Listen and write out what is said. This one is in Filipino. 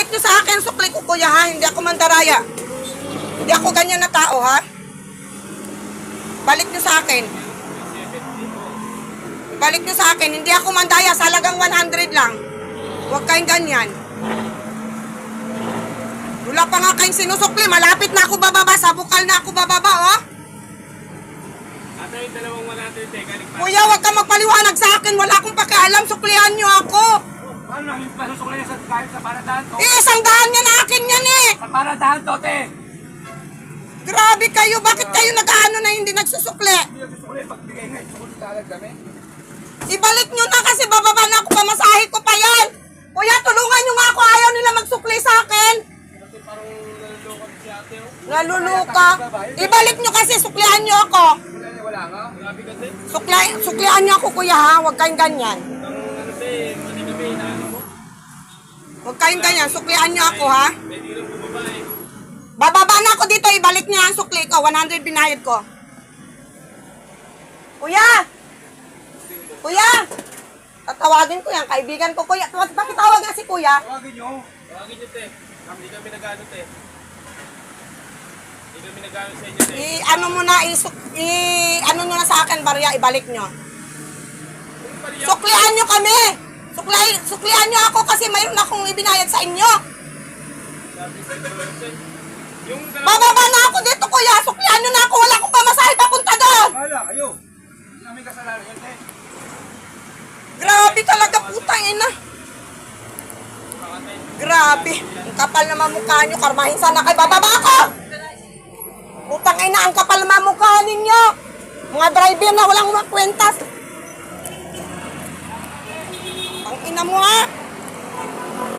Ibalik nyo sa akin, sukli ko kuya ha. Hindi ako mandaraya. Hindi ako ganyan na tao ha. Balik nyo sa akin. Balik nyo sa akin. Hindi ako mandaya. Salagang 100 lang. Huwag kayong ganyan. Wala pa nga kayong sinusukli. Malapit na ako bababa. Sa bukal na ako bababa oh. Ate, yung dalawang 100 eh. Kuya, huwag ka magpaliwanag sa akin. Wala akong pakialam. Suklihan nyo ako. Ano namin pasusukli sa kahit sa paradahan to? Isang daan yan akin yan eh. Sa paradahan to, te! Grabe kayo. Bakit kayo nag-ano na hindi nagsusukli? Hindi yung susukli, pagbigay nga, susukli talaga kami. Ibalik nyo na kasi bababa na ako. Pamasahe ko pa yan. Kuya, tulungan nyo nga ako. Ayaw nila magsukli sa akin. Kasi parang naluloko si ate, oh. Naluluka. Ibalik nyo kasi. Suklihan nyo ako. Wala nga, grabe kasi. Suklihan nyo ako kuya ha. Huwag kayong ganyan. Ano te, mali kami, inaano mo. Huwag kayong ganyan. Suklihan nyo ako ha. Pwede lang bumaba eh. Bababa na ako dito. Ibalik nyo ang sukli ko. 100 binayad ko. Kuya! Kuya! Tatawagin ko yan. Kaibigan ko kuya. Pakitawag nga si kuya. Tawagin nyo. Tawagin nyo, te. Hindi kami nag-ano, te. Hindi kami nag-ano sa inyo, te. Ano mo na, ano nyo na sa akin, barya, ibalik nyo. Suklihan nyo kami! Suklihan nyo ako kasi mayroon akong ibinayad sa inyo. Sabi sa dalawang te. Yung dalawang... Bababa na ako dito, kuya. Suklihan nyo na ako. Wala akong pamasahe papunta doon. Wala, kayo. Hindi namin kasalanan yan, te. Grabe talaga, putang ina. Grabe. Ang kapal naman mukha nyo. Karmahin sana kay bababa ako. Putang ina, ang kapal naman mukha ninyo. Mga driver na walang makwentas. Ang ina mo ha.